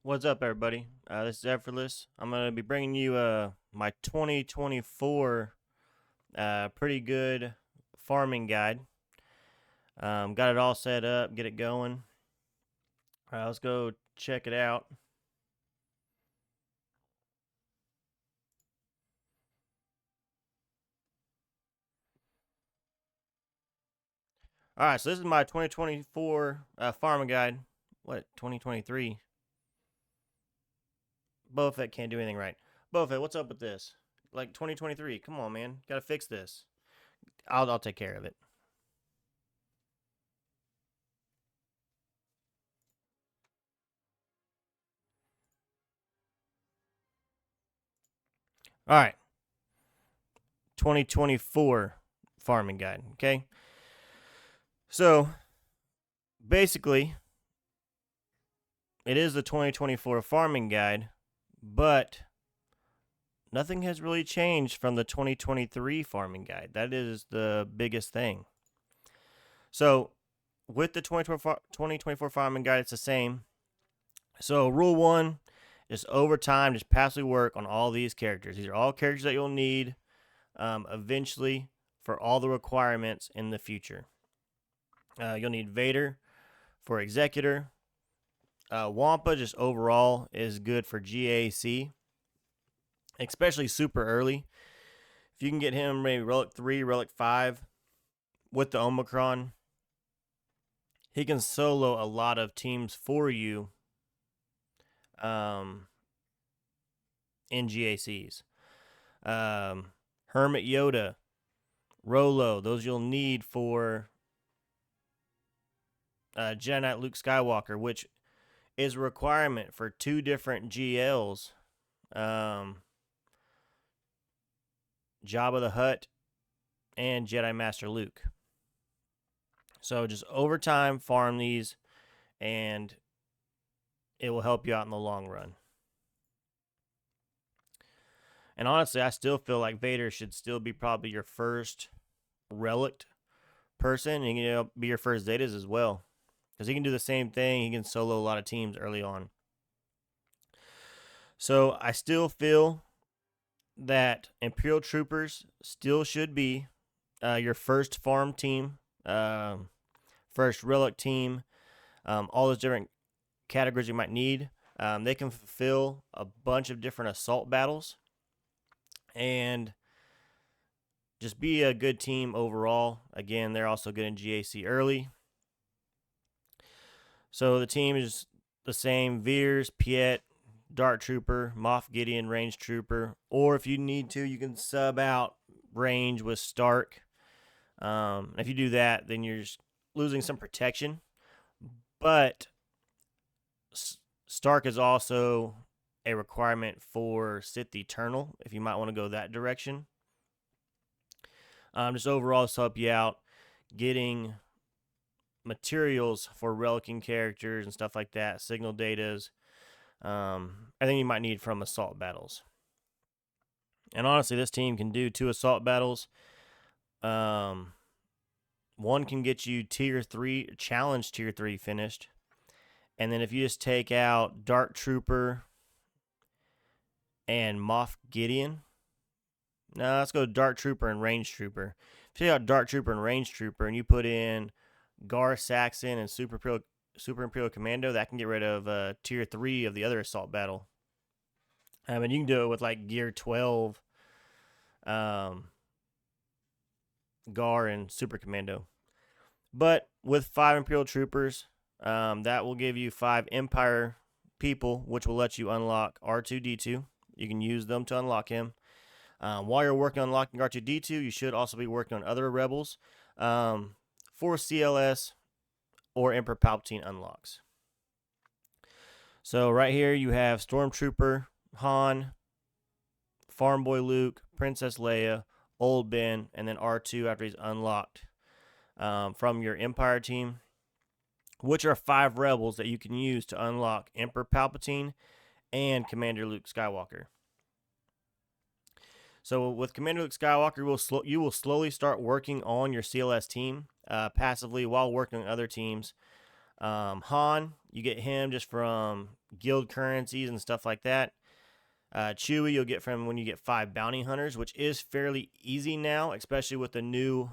What's up, everybody? This is Effortless. I'm going to be bringing you my 2024 pretty good farming guide. Got it all set up, get it going. All right, let's go check it out. All right, so this is my 2024 farming guide. What, 2023? Boba can't do anything right. Boba, what's up with this? Like 2023, come on, man. Got to fix this. I'll take care of it. All right, 2024 farming guide, okay? So basically, it is the 2024 farming guide, but nothing has really changed from the 2023 farming guide. That is the biggest thing. So with the 2024 farming guide, it's the same. So rule one is over time, just passively work on all these characters. These are all characters that you'll need eventually for all the requirements in the future. You'll need Vader for Executor. Wampa just overall is good for GAC, especially super early. If you can get him maybe Relic 3, Relic 5 with the Omicron, he can solo a lot of teams for you in GACs. Hermit Yoda, Rolo, those you'll need for Jedi Knight Luke Skywalker, which is a requirement for two different GLs. Jabba the Hutt and Jedi Master Luke. So just over time, farm these, and it will help you out in the long run. And honestly, I still feel like Vader should still be probably your first relic person, and be your first Zetas as well, because he can do the same thing. He can solo a lot of teams early on. So I still feel that Imperial Troopers still should be your first farm team, first relic team, all those different categories you might need. They can fulfill a bunch of different assault battles and just be a good team overall. Again, they're also good in GAC early. So the team is the same: Veers, Piet, Dart Trooper, Moff Gideon, Range Trooper, or if you need to, you can sub out Range with Stark. If you do that, then you're just losing some protection. But Stark is also a requirement for Sith Eternal, if you might want to go that direction. Just overall to help you out getting materials for relicing characters and stuff like that, signal datas, everything you might need from assault battles. And honestly, this team can do 2 assault battles. One can get you tier 3, challenge tier 3 finished. And then if you just take out Dart Trooper and Moff Gideon, no, let's go Dart Trooper and Range Trooper. If you take out Dart Trooper and Range Trooper and you put in Gar Saxon and Super Imperial Commando, that can get rid of tier 3 of the other assault battle. And you can do it with like Gear 12, Gar and Super Commando. But with 5 Imperial Troopers, that will give you 5 Empire people, which will let you unlock R2-D2. You can use them to unlock him. While you're working on unlocking R2-D2, you should also be working on other rebels for CLS or Emperor Palpatine unlocks. So right here you have Stormtrooper Han, Farm Boy Luke, Princess Leia, Old Ben, and then R2 after he's unlocked from your Empire team, which are 5 rebels that you can use to unlock Emperor Palpatine and Commander Luke Skywalker. So with Commander Luke Skywalker, you will slowly start working on your CLS team passively while working on other teams. Han, you get him just from guild currencies and stuff like that. Chewie, you'll get from when you get 5 bounty hunters, which is fairly easy now, especially with the new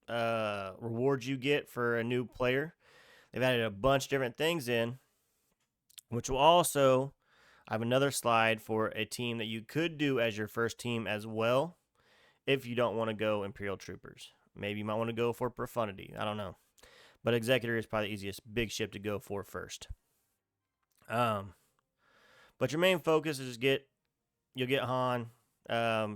rewards you get for a new player. They've added a bunch of different things in, which will also, I have another slide for a team that you could do as your first team as well if you don't want to go Imperial Troopers. Maybe you might want to go for Profundity. I don't know. But Executor is probably the easiest big ship to go for first. But your main focus is you'll get Han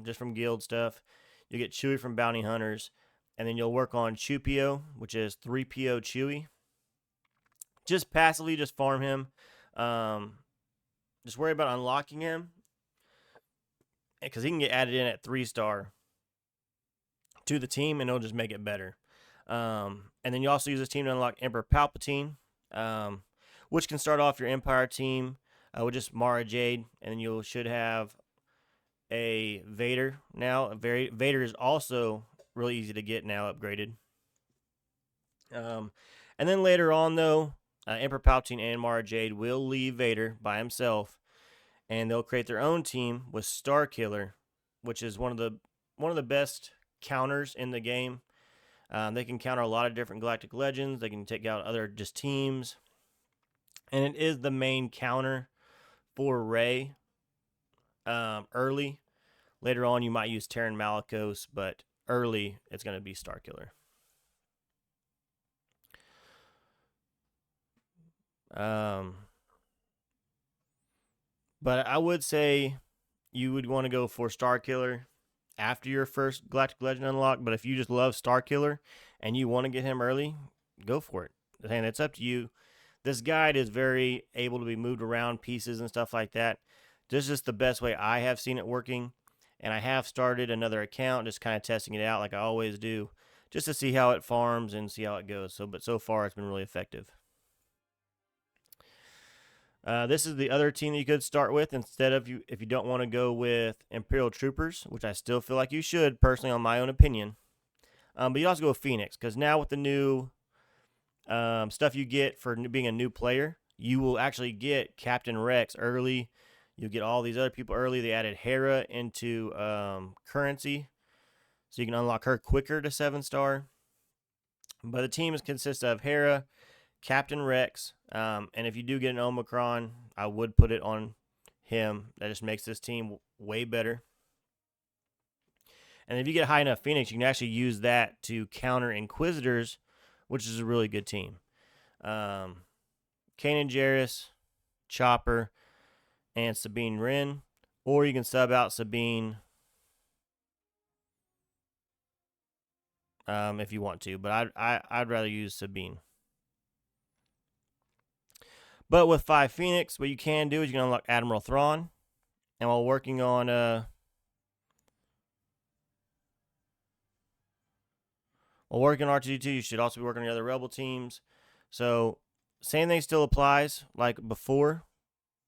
just from guild stuff. You'll get Chewie from bounty hunters. And then you'll work on Chewpio, which is 3PO Chewie. Just passively, just farm him. Just worry about unlocking him, because he can get added in at 3-star to the team, and it'll just make it better. And then you also use this team to unlock Emperor Palpatine, which can start off your Empire team with just Mara Jade, and then you should have a Vader now. Vader is also really easy to get now, upgraded. And then later on, though, Emperor Palpatine and Mara Jade will leave Vader by himself, and they'll create their own team with Starkiller, which is one of the best counters in the game. They can counter a lot of different galactic legends. They can take out other just teams, and it is the main counter for Rey. Early, later on, you might use Terran Malicos, but early it's going to be Starkiller. But I would say you would want to go for Starkiller after your first Galactic Legend unlock. But if you just love Starkiller and you want to get him early, go for it. And it's up to you. This guide is very able to be moved around pieces and stuff like that. This is just the best way I have seen it working. And I have started another account, just kind of testing it out like I always do, just to see how it farms and see how it goes. But so far it's been really effective. This is the other team that you could start with instead of if you don't want to go with Imperial Troopers, which I still feel like you should, personally, on my own opinion. But you also go with Phoenix, because now with the new stuff you get for being a new player, you will actually get Captain Rex early. You'll get all these other people early. They added Hera into currency, so you can unlock her quicker to 7-star. But the team consists of Hera, Captain Rex, and if you do get an Omicron, I would put it on him. That just makes this team way better. And if you get high enough Phoenix, you can actually use that to counter Inquisitors, which is a really good team. Kanan Jarrus, Chopper, and Sabine Wren. Or you can sub out Sabine if you want to, but I'd rather use Sabine. But with 5 Phoenix, what you can do is you can unlock Admiral Thrawn. And while working on R2-D2, you should also be working on the other Rebel teams. So same thing still applies like before.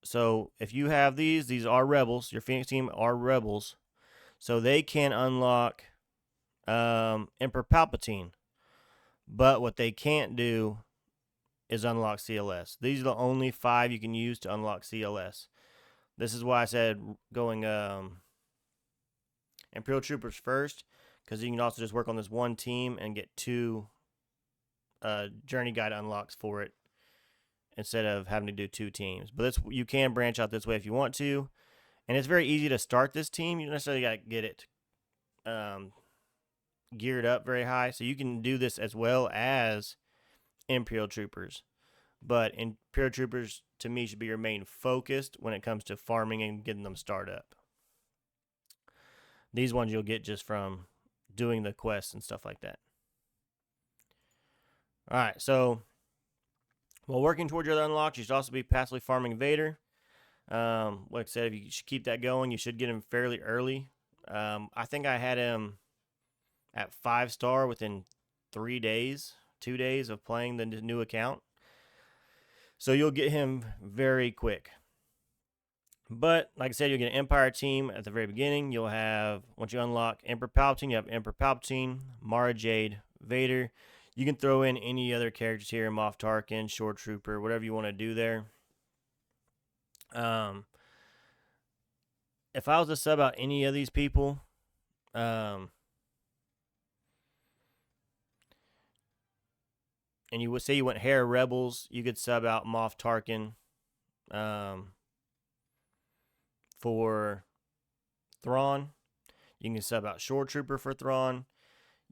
So if you have these are Rebels. Your Phoenix team are Rebels. So they can unlock Emperor Palpatine. But what they can't do is unlock CLS. These are the only 5 you can use to unlock CLS. This is why I said going Imperial Troopers first, because you can also just work on this one team and get 2 journey guide unlocks for it instead of having to do 2 teams. But you can branch out this way if you want to, and it's very easy to start this team. You don't necessarily got to get it geared up very high, so you can do this as well as Imperial Troopers. But Imperial Troopers, to me, should be your main focus when it comes to farming and getting them started up. These ones you'll get just from doing the quests and stuff like that. Alright, so while working towards your other unlocks, you should also be passively farming Vader. Like I said, if you should keep that going, you should get him fairly early. I think I had him at 5-star within 3 days. 2 days of playing the new account. So you'll get him very quick. But, like I said, you'll get an Empire team at the very beginning. You'll have, once you unlock Emperor Palpatine, you have Emperor Palpatine, Mara Jade, Vader. You can throw in any other characters here, Moff Tarkin, Shore Trooper, whatever you want to do there. If I was to sub out any of these people, and you would say you went Hair Rebels, you could sub out Moff Tarkin for Thrawn. You can sub out Shore Trooper for Thrawn.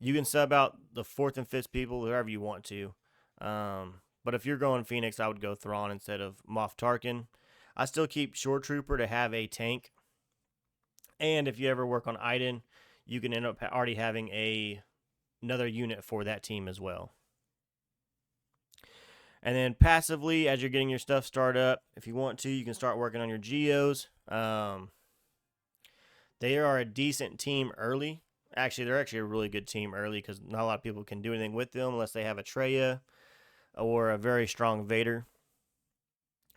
You can sub out the 4th and 5th people, whoever you want to. But if you're going Phoenix, I would go Thrawn instead of Moff Tarkin. I still keep Shore Trooper to have a tank. And if you ever work on Iden, you can end up already having another unit for that team as well. And then passively, as you're getting your stuff started up, if you want to, you can start working on your Geos. They are a decent team early. Actually, they're actually a really good team early because not a lot of people can do anything with them unless they have a Traya or a very strong Vader.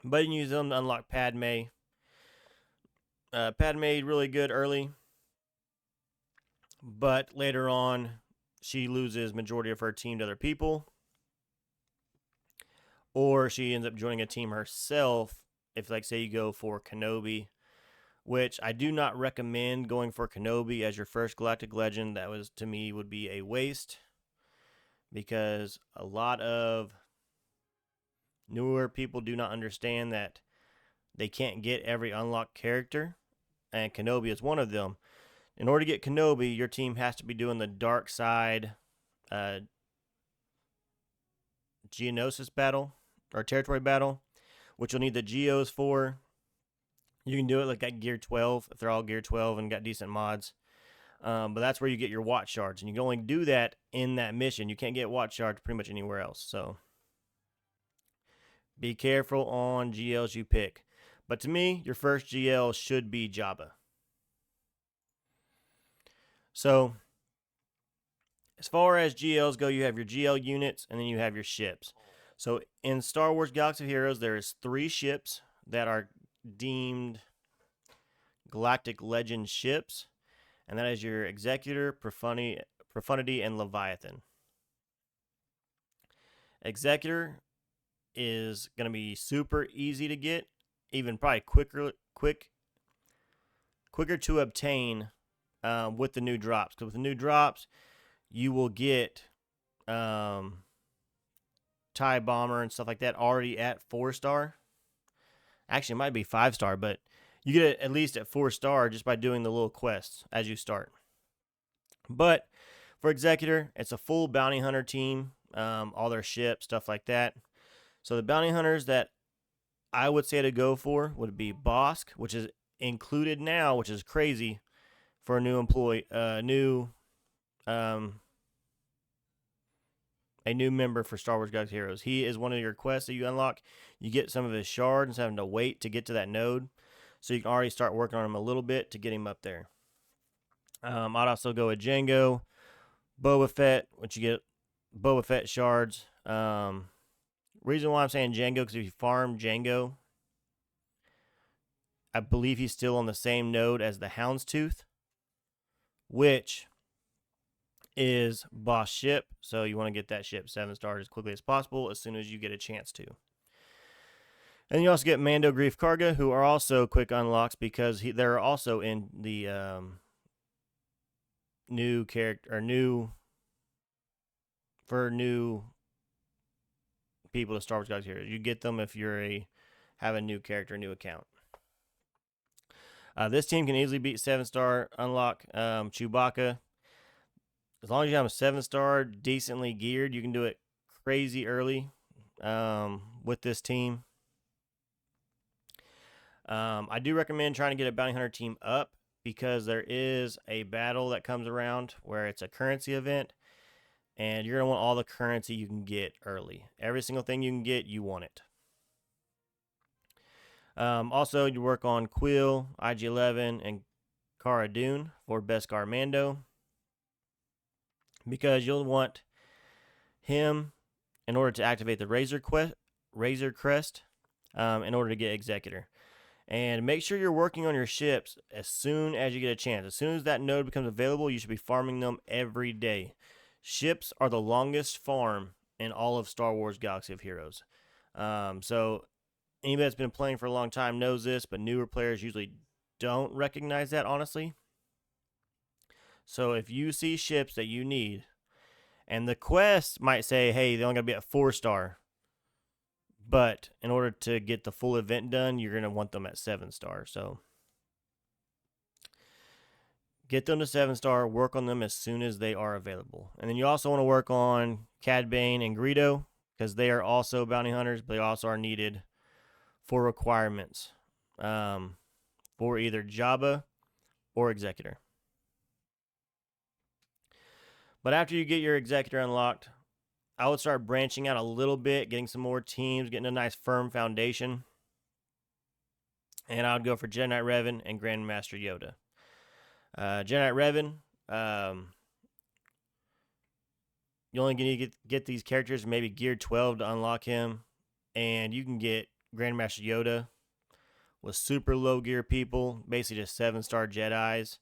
But you can use them to unlock Padme. Padme really good early, but later on, she loses majority of her team to other people, or she ends up joining a team herself. If, like, say you go for Kenobi, which I do not recommend going for Kenobi as your first Galactic Legend. That was, to me, would be a waste because a lot of newer people do not understand that they can't get every unlocked character, and Kenobi is one of them. In order to get Kenobi, your team has to be doing the dark side Geonosis battle or territory battle, which you'll need the Geos for. You can do it like at Gear 12 if they're all Gear 12 and got decent mods. But that's where you get your Watch Shards, and you can only do that in that mission. You can't get Watch Shards pretty much anywhere else. So be careful on GLs you pick. But to me, your first GL should be Jabba. So as far as GLs go, you have your GL units, and then you have your ships. So in Star Wars Galaxy of Heroes, there's 3 ships that are deemed Galactic Legend ships, and that is your Executor, Profundity, and Leviathan. Executor is going to be super easy to get, even probably quicker to obtain with the new drops. Because with the new drops, you will get TIE Bomber and stuff like that already at 4-star. Actually, it might be 5-star, but you get it at least at 4-star just by doing the little quests as you start. But for Executor, it's a full bounty hunter team, all their ships, stuff like that. So the bounty hunters that I would say to go for would be Bosk, which is included now, which is crazy for a new employee, a new member for Star Wars Galaxy Heroes. He is one of your quests that you unlock. You get some of his shards instead of having to wait to get to that node. So you can already start working on him a little bit to get him up there. I'd also go with Jango, Boba Fett, which you get Boba Fett shards. Reason why I'm saying Jango, because if you farm Jango, I believe he's still on the same node as the Houndstooth, which is boss ship. So you want to get that ship 7 stars as quickly as possible as soon as you get a chance to. And you also get Mando Grief Karga, who are also quick unlocks because they're also in the new character or new people to Star Wars Galaxy Heroes. You get them if you're have a new character, new account. This team can easily beat 7-star unlock Chewbacca. As long as you have a 7-star, decently geared, you can do it crazy early with this team. I do recommend trying to get a bounty hunter team up because there is a battle that comes around where it's a currency event, and you're going to want all the currency you can get early. Every single thing you can get, you want it. Also, you work on Quill, IG-11, and Cara Dune for Beskar Mando because you'll want him in order to activate the Razor Crest in order to get Executor. And make sure you're working on your ships as soon as you get a chance. As soon as that node becomes available, you should be farming them every day. ships are the longest farm in all of Star Wars Galaxy of Heroes. So anybody that's been playing for a long time knows this, but newer players usually don't recognize that, honestly. So if you see ships that you need, and the quest might say, hey, they're only going to be at 4-star, but in order to get the full event done, you're going to want them at 7-star. So get them to 7-star, work on them as soon as they are available. And then you also want to work on Cad Bane and Greedo, because they are also bounty hunters, but they also are needed for requirements for either Jabba or Executor. But after you get your Executor unlocked, I would start branching out a little bit, getting some more teams, getting a nice firm foundation. And I would go for Jedi Knight Revan and Grandmaster Yoda. Jedi Knight Revan, you only need to get these characters maybe gear 12 to unlock him. And you can get Grandmaster Yoda with super low gear people, basically just 7-star Jedis.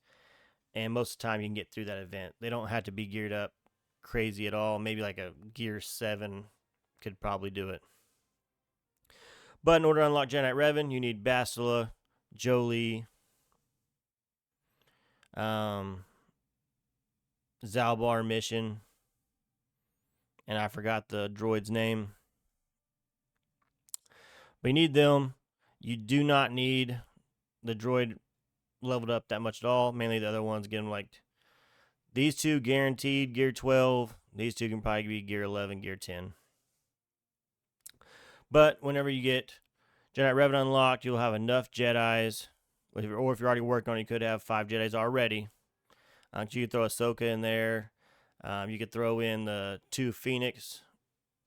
And most of the time you can get through that event. They don't have to be geared up crazy at all. Maybe like a gear 7 could probably do it. But in order to unlock Jedi Knight Revan, you need Bastila, Jolie, Zalbar mission, and I forgot the droid's name. But you need them. You do not need the droid leveled up that much at all. Mainly the other ones get them like these two guaranteed gear 12. These two can probably be gear 11, gear 10. But whenever you get Jedi Knight Revan unlocked, you'll have enough Jedis. Or if you're already working on it, you could have 5 Jedis already. You could throw Ahsoka in there. You could throw in the 2 Phoenix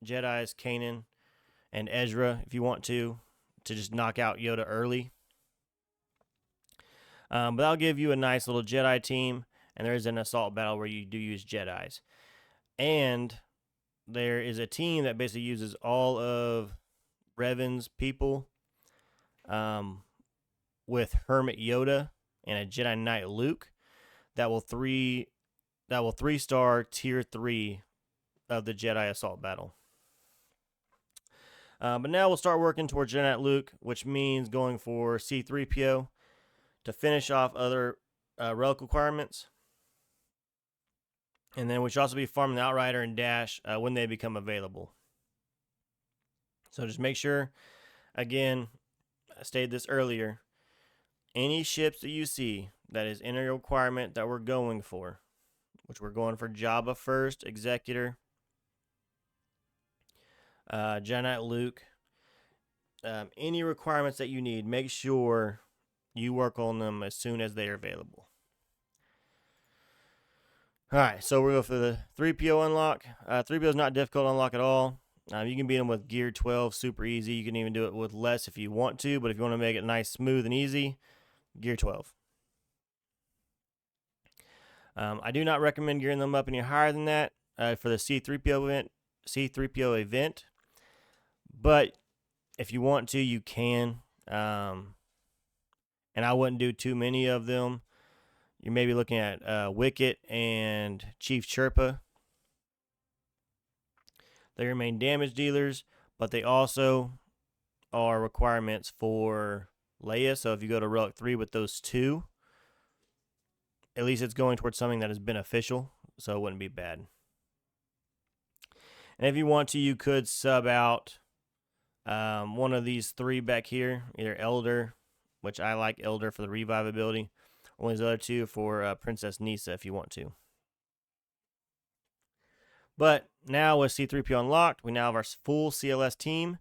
Jedis, Kanan and Ezra, if you want to just knock out Yoda early. But that'll give you a nice little Jedi team, and there is an assault battle where you do use Jedis. And there is a team that basically uses all of Revan's people with Hermit Yoda and a Jedi Knight Luke that will 3-star tier 3 of the Jedi assault battle. But now we'll start working towards Jedi Knight Luke, which means going for C-3PO to finish off other relic requirements. And then we should also be farming the Outrider and Dash when they become available. So just make sure, again, I stated this earlier, any ships that you see that is in a requirement that we're going for, which we're going for Jabba first, Executor, Jedi Knight Luke, any requirements that you need, make sure you work on them as soon as they are available. Alright, so we're going for the 3PO unlock. 3PO is not difficult to unlock at all. You can beat them with gear 12, super easy. You can even do it with less if you want to, but if you want to make it nice, smooth, and easy, gear 12. I do not recommend gearing them up any higher than that for the C-3PO event. But if you want to, you can. And I wouldn't do too many of them. You're maybe looking at Wicket and Chief Chirpa. They remain damage dealers, but they also are requirements for Leia. So if you go to Relic 3 with those 2, at least it's going towards something that is beneficial, so it wouldn't be bad. And if you want to, you could sub out one of these 3 back here, either Elder, which I like Elder for the revive ability, or these other 2 for Princess Nisa if you want to. But now with C-3PO unlocked, we now have our full CLS team.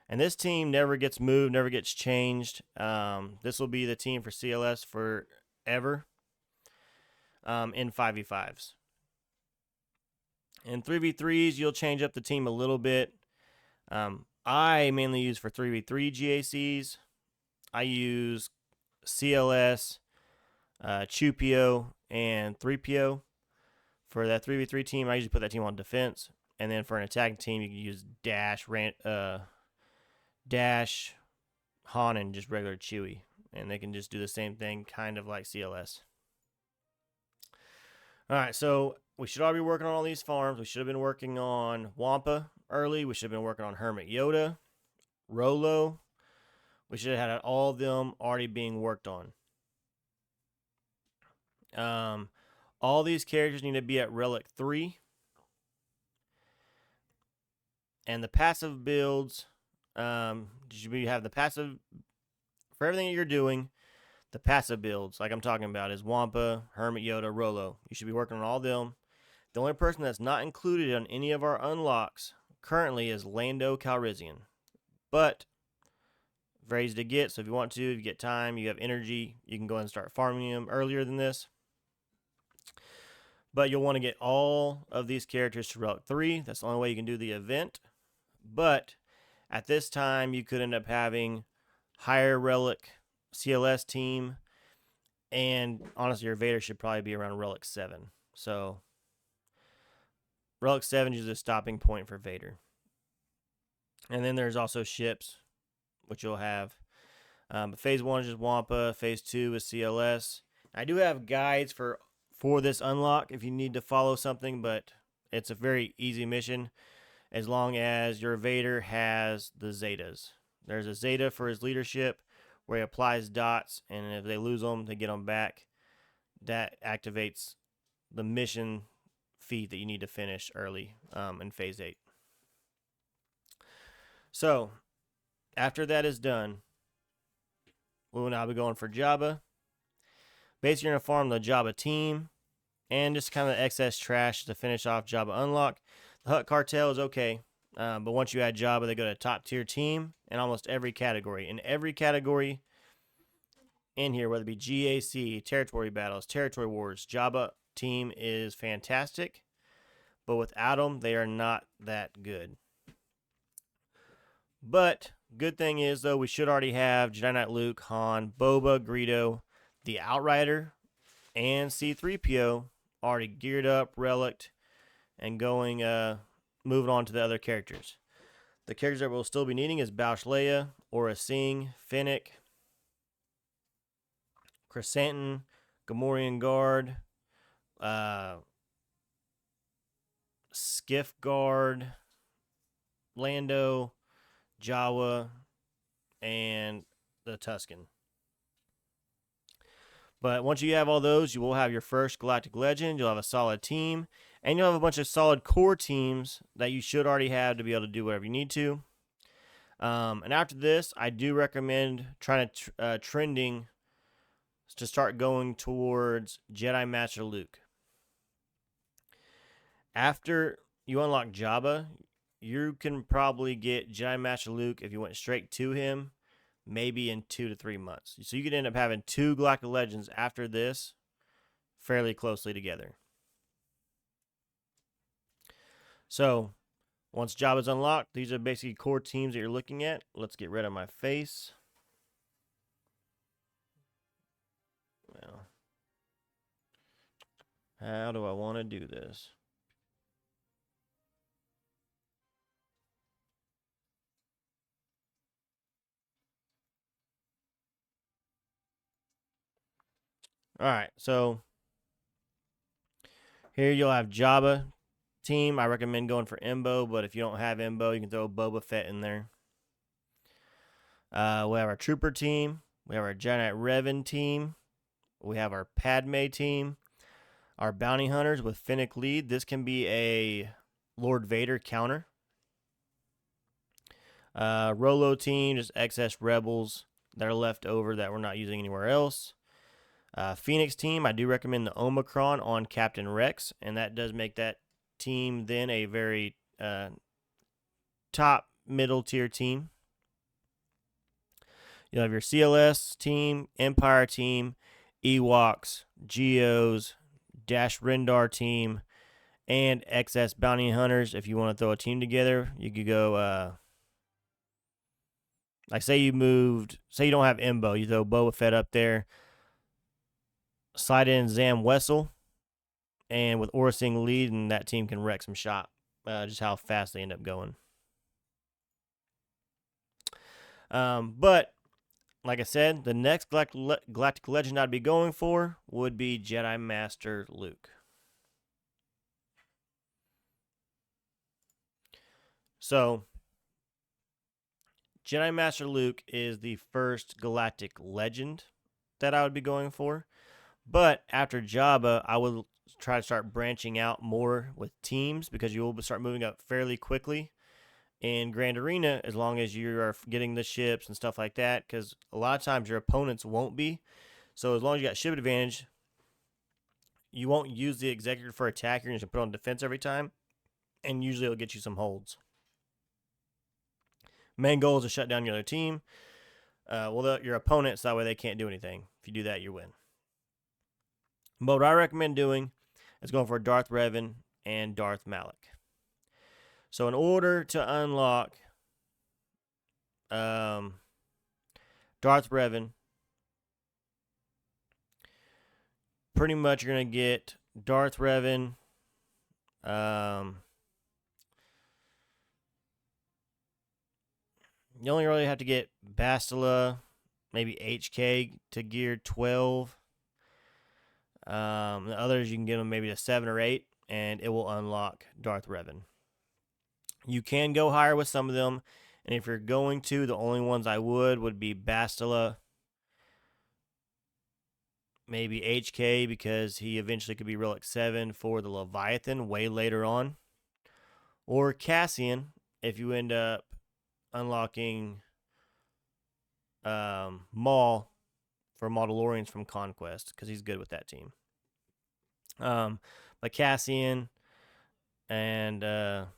And this team never gets moved, never gets changed. This will be the team for CLS forever in 5v5s. In 3v3s, you'll change up the team a little bit. I mainly use for 3v3 GACs. I use CLS, Chupio, and 3PO. For that 3v3 team, I usually put that team on defense. And then for an attacking team, you can use Dash, Han, and just regular Chewie. And they can just do the same thing, kind of like CLS. Alright, so we should already be working on all these farms. We should have been working on Wampa early. We should have been working on Hermit Yoda, Rolo. We should have had all of them already being worked on. All these characters need to be at Relic 3. And the passive builds, you have the passive, for everything that you're doing, the passive builds, like I'm talking about, is Wampa, Hermit Yoda, Rolo. You should be working on all of them. The only person that's not included on any of our unlocks currently is Lando Calrissian. But very easy to get, so if you want to, if you get time, you have energy, you can go and start farming them earlier than this. But you'll want to get all of these characters to Relic 3. That's the only way you can do the event. But at this time, you could end up having higher Relic CLS team. And honestly, your Vader should probably be around Relic 7. So Relic 7 is a stopping point for Vader. And then there's also ships, which you'll have. But Phase 1 is just Wampa. Phase 2 is CLS. I do have guides for this unlock if you need to follow something, but it's a very easy mission as long as your Vader has the Zetas. There's a Zeta for his leadership where he applies dots, and if they lose them, they get them back. That activates the mission feat that you need to finish early in Phase 8. So, after that is done, we will now be going for Jabba. Basically, you're going to farm the Jabba team and just kind of excess trash to finish off Jabba unlock. The Hutt Cartel is okay, but once you add Jabba, they go to top tier team in almost every category. In every category in here, whether it be GAC, territory battles, territory wars, Jabba team is fantastic, but without them, they are not that good. But good thing is, though, we should already have Jedi Knight Luke, Han, Boba, Greedo, the Outrider, and C-3PO already geared up, reliced, and going, moving on to the other characters. The characters that we'll still be needing is Boushh Leia, Aurra Sing, Fennec, Chrysanthemum, Gamorrean Guard, Skiff Guard, Lando, Jawa, and the Tusken. But once you have all those, you will have your first Galactic Legend. You'll have a solid team. And you'll have a bunch of solid core teams that you should already have to be able to do whatever you need to. And after this, I do recommend trying to trending to start going towards Jedi Master Luke. After you unlock Jabba, you can probably get Jedi Master Luke if you went straight to him, maybe in 2 to 3 months. So you could end up having 2 Galactic Legends after this fairly closely together. So, once Jabba's unlocked, these are basically core teams that you're looking at. Let's get rid of my face. Well, how do I want to do this? Alright, so here you'll have Jabba team. I recommend going for Embo, but if you don't have Embo, you can throw Boba Fett in there. We have our Trooper team. We have our Jedi Knight Revan team. We have our Padme team. Our Bounty Hunters with Fennec lead. This can be a Lord Vader counter. Rolo team, just excess rebels that are left over that we're not using anywhere else. Phoenix team, I do recommend the Omicron on Captain Rex, and that does make that team then a very top middle tier team. You'll have your CLS team, Empire team, Ewoks, Geos, Dash Rendar team, and XS Bounty Hunters. If you want to throw a team together, you could go, like say you don't have Embo, you throw Boba Fett up there, slide in Zam Wessel, and with Aurra Sing lead, and that team can wreck some shop. Just how fast they end up going. But, like I said, the next Galactic Legend I'd be going for would be Jedi Master Luke. So, Jedi Master Luke is the first galactic legend that I would be going for. But after Jabba, I would try to start branching out more with teams because you will start moving up fairly quickly in Grand Arena as long as you are getting the ships and stuff like that, because a lot of times your opponents won't be. So as long as you got ship advantage, you won't use the executor for attack. You're just going to put on defense every time, and usually it'll get you some holds. Main goal is to shut down your other team. Your opponents, so that way they can't do anything. If you do that, you win. But what I recommend doing is going for Darth Revan and Darth Malak. So in order to unlock Darth Revan, pretty much you're going to get Darth Revan. You only really have to get Bastila, maybe HK to gear 12. The others you can get them maybe to 7 or 8, and it will unlock Darth Revan. You can go higher with some of them, and if you're going to, the only ones I would be Bastila, maybe HK, because he eventually could be Relic 7 for the Leviathan way later on, or Cassian if you end up unlocking Maul for Mandalorians from Conquest, because he's good with that team. But Cassian and other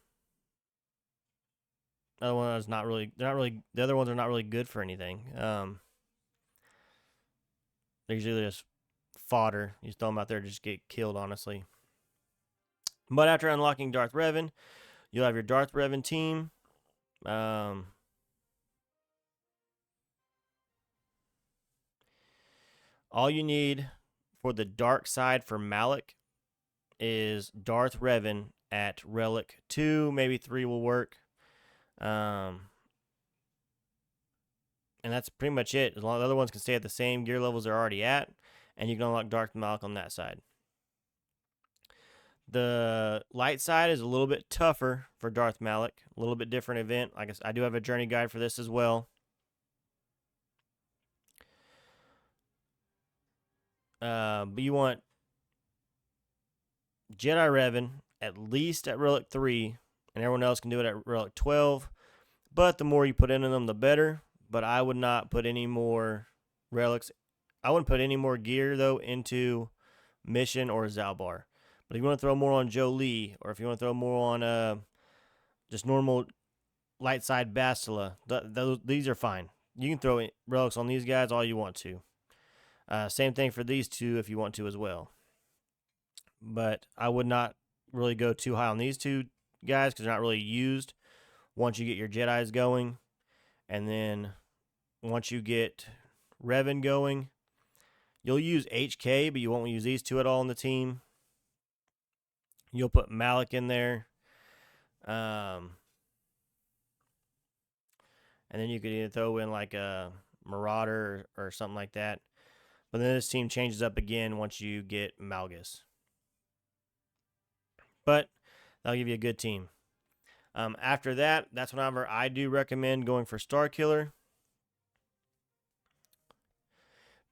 one is not really. The other ones are not really good for anything. They're usually just fodder. You just throw them out there to just get killed, honestly. But after unlocking Darth Revan, you'll have your Darth Revan team. All you need for the dark side for Malak is Darth Revan at Relic 2, maybe 3 will work. And that's pretty much it. As long as the other ones can stay at the same gear levels they're already at, and you can unlock Darth Malak on that side. The light side is a little bit tougher for Darth Malak, a little bit different event. Like I do have a journey guide for this as well. But you want Jedi Revan at least at Relic 3, and everyone else can do it at Relic 12. But the more you put into them, the better. But I would not put any more relics. I wouldn't put any more gear, though, into Mission or Zalbar. But if you want to throw more on Jolie, or if you want to throw more on just normal light side Bastila, these are fine. You can throw relics on these guys all you want to. Same thing for these two if you want to as well. But I would not really go too high on these two guys because they're not really used once you get your Jedis going. And then once you get Revan going, you'll use HK, but you won't use these two at all on the team. You'll put Malak in there. And then you could either throw in like a Marauder or something like that. But then this team changes up again once you get Malgus. But that'll give you a good team. After that, that's whenever I do recommend going for Starkiller,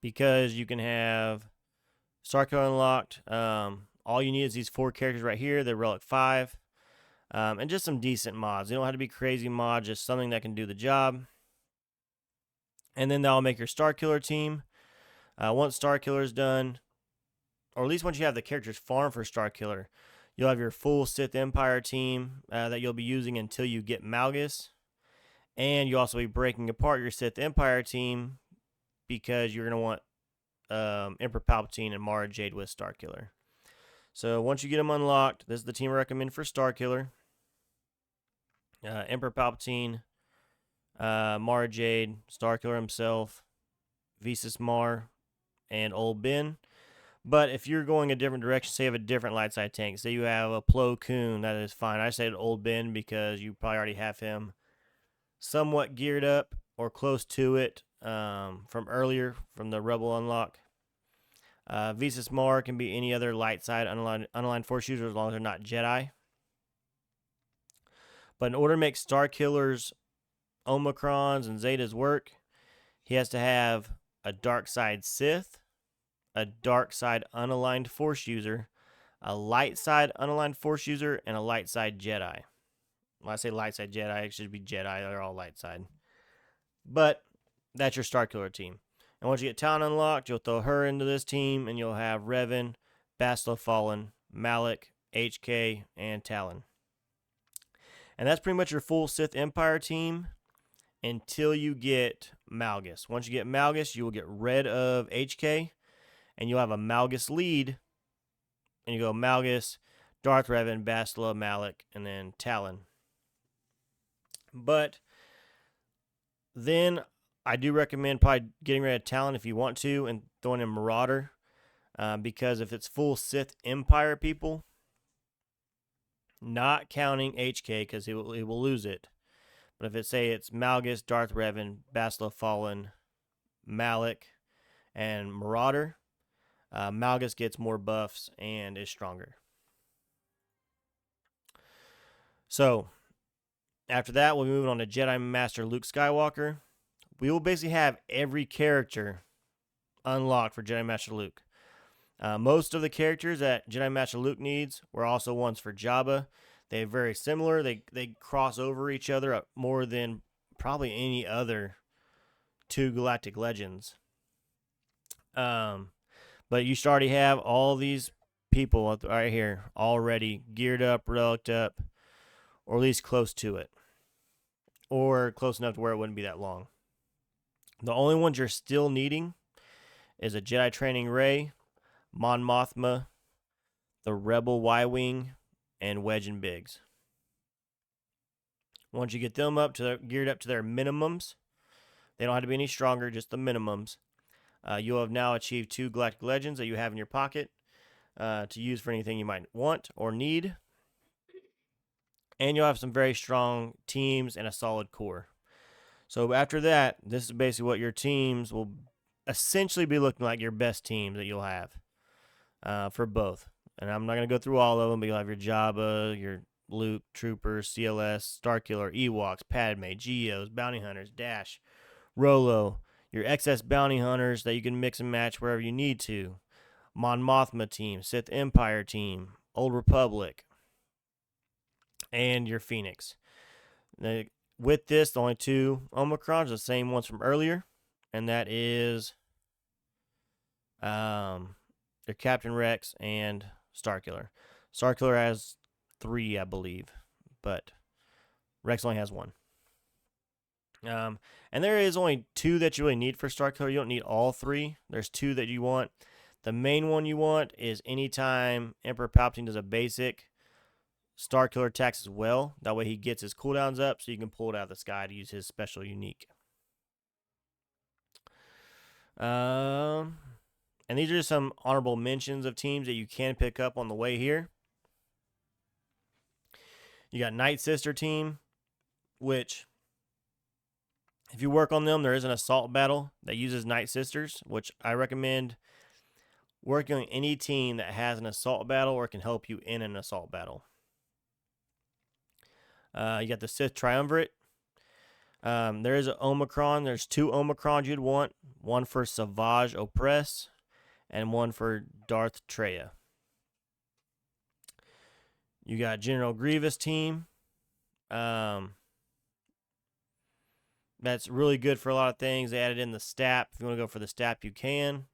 because you can have Starkiller unlocked. All you need is these 4 characters right here. They're Relic 5. And just some decent mods. They don't have to be crazy mods, just something that can do the job. And then that'll make your Starkiller team. Once Starkiller is done, or at least once you have the characters farmed for Starkiller, you'll have your full Sith Empire team that you'll be using until you get Malgus. And you'll also be breaking apart your Sith Empire team because you're going to want Emperor Palpatine and Mara Jade with Starkiller. So once you get them unlocked, this is the team I recommend for Starkiller. Emperor Palpatine, Mara Jade, Starkiller himself, Visas Mar, and Old Ben. But if you're going a different direction, say you have a different light side tank, say you have a Plo Koon, that is fine. I say Old Ben because you probably already have him somewhat geared up or close to it from earlier, from the Rebel unlock. Visas Mar can be any other light side unaligned force user as long as they're not Jedi. But in order to make Star Killer's Omicrons and Zetas work, he has to have a dark side Sith, a dark side unaligned Force user, a light side unaligned Force user, and a light side Jedi. When I say light side Jedi, it should be Jedi. They're all light side. But that's your Star Killer team. And once you get Talon unlocked, you'll throw her into this team, and you'll have Revan, Bastila Fallen, Malik, HK, and Talon. And that's pretty much your full Sith Empire team until you get Malgus. Once you get Malgus, you will get rid of HK, and you'll have a Malgus lead. And you go Malgus, Darth Revan, Bastila, Malik, and then Talon. But then I do recommend probably getting rid of Talon if you want to and throwing in Marauder. Because if it's full Sith Empire people, not counting HK because it will lose it. But if it's Malgus, Darth Revan, Bastila Fallen, Malik, and Marauder, Malgus gets more buffs and is stronger. So, after that, we'll be moving on to Jedi Master Luke Skywalker. We will basically have every character unlocked for Jedi Master Luke. Most of the characters that Jedi Master Luke needs were also ones for Jabba. They're very similar. They cross over each other more than probably any other two Galactic Legends. But you should already have all these people right here already geared up, relicked up, or at least close to it. Or close enough to where it wouldn't be that long. The only ones you're still needing is a Jedi Training Rey, Mon Mothma, the Rebel Y-Wing, and Wedge and Biggs. Once you get them geared up to their minimums, they don't have to be any stronger, just the minimums. You'll have now achieved 2 Galactic Legends that you have in your pocket to use for anything you might want or need. And you'll have some very strong teams and a solid core. So after that, this is basically what your teams will essentially be looking like, your best teams that you'll have for both. And I'm not going to go through all of them, but you'll have your Jabba, your Luke, Troopers, CLS, Starkiller, Ewoks, Padme, Geos, Bounty Hunters, Dash, Rolo, your XS Bounty Hunters that you can mix and match wherever you need to, Mon Mothma team, Sith Empire team, Old Republic, and your Phoenix. Now, with this, the only 2 Omicrons are the same ones from earlier, and that is your Captain Rex and Starkiller. Starkiller has 3, I believe, but Rex only has 1. And there is only 2 that you really need for Starkiller. You don't need all 3. There's 2 that you want. The main one you want is anytime Emperor Palpatine does a basic, Starkiller attacks as well. That way he gets his cooldowns up so you can pull it out of the sky to use his special unique. And these are just some honorable mentions of teams that you can pick up on the way here. You got Night Sister team, which if you work on them, there is an assault battle that uses Night Sisters, which I recommend working on any team that has an assault battle or can help you in an assault battle. You got the Sith Triumvirate. There is an Omicron. There's 2 Omicrons you'd want. One for Savage Opress and one for Darth Treya. You got General Grievous team. That's really good for a lot of things. They added in the STAP. If you want to go for the STAP, you can.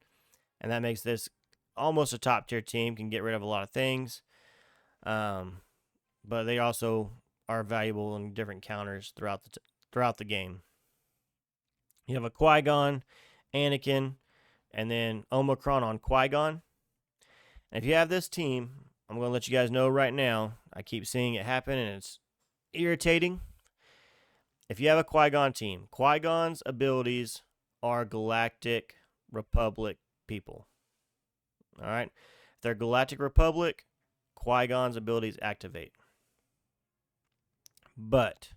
And that makes this almost a top tier team. Can get rid of a lot of things. But they also are valuable in different counters throughout the game. You have a Qui-Gon, Anakin, and then Omicron on Qui-Gon. And if you have this team, I'm going to let you guys know right now. I keep seeing it happen, and it's irritating. If you have a Qui-Gon team, Qui-Gon's abilities are Galactic Republic people. All right? If they're Galactic Republic, Qui-Gon's abilities activate. But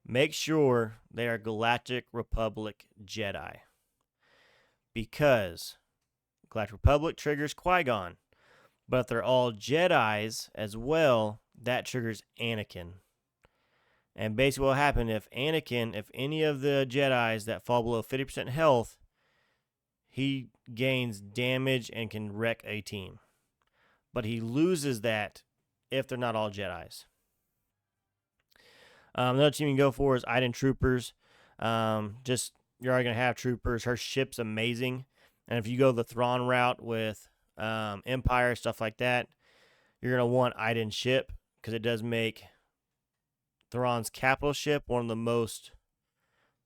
make sure they are Galactic Republic Jedi. Because Galactic Republic triggers Qui-Gon. But if they're all Jedis as well, that triggers Anakin. And basically what happened, if any of the Jedis that fall below 50% health, he gains damage and can wreck a team. But he loses that if they're not all Jedis. Another team you can go for is Iden Troopers. Just you're already going to have Troopers. Her ship's amazing. And if you go the Thrawn route with Empire, stuff like that, you're going to want Iden's ship because it does make Thrawn's capital ship one of the most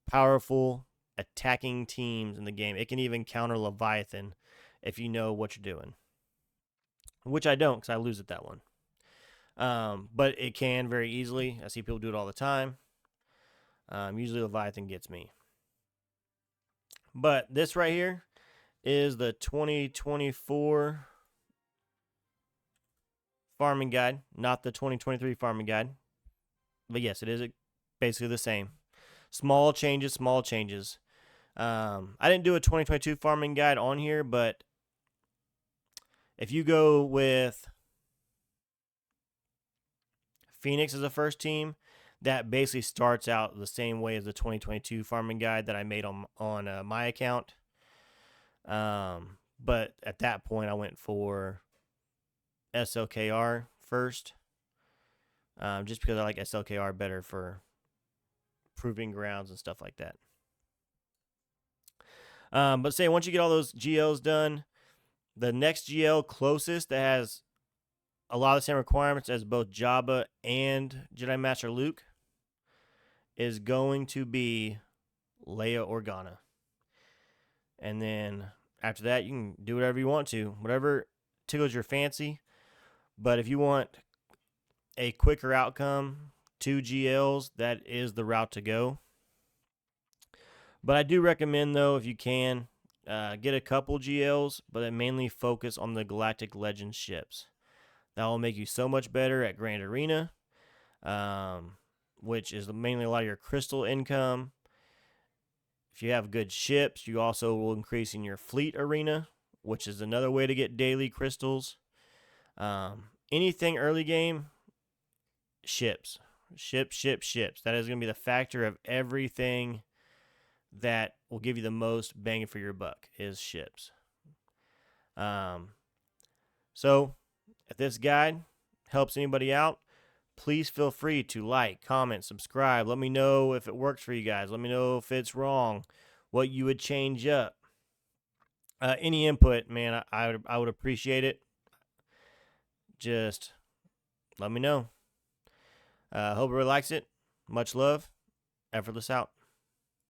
powerful attacking teams in the game. It can even counter Leviathan if you know what you're doing. Which I don't because I lose at that one. But it can very easily. I see people do it all the time. Usually Leviathan gets me. But this right here is the 2024 farming guide, not the 2023 farming guide. But yes, it is basically the same. Small changes. I didn't do a 2022 farming guide on here, but if you go with Phoenix as a first team, that basically starts out the same way as the 2022 farming guide that I made on my account. But at that point, I went for SLKR first, just because I like SLKR better for proving grounds and stuff like that. But say once you get all those GLs done, the next GL closest that has a lot of the same requirements as both Jabba and Jedi Master Luke is going to be Leia Organa. And then after that, you can do whatever you want to, whatever tickles your fancy. But if you want a quicker outcome, 2 GLs, that is the route to go. But I do recommend, though, if you can, get a couple GLs, but then mainly focus on the Galactic Legends ships. That will make you so much better at Grand Arena, which is mainly a lot of your crystal income. If you have good ships, you also will increase in your fleet arena, which is another way to get daily crystals. Anything early game, ships. That is going to be the factor of everything that will give you the most bang for your buck is ships. So if this guide helps anybody out, please feel free to like, comment, subscribe. Let me know if it works for you guys. Let me know if it's wrong, what you would change up. Any input, man, I would appreciate it. Just let me know. Hope everybody likes it. Much love. Effortless out.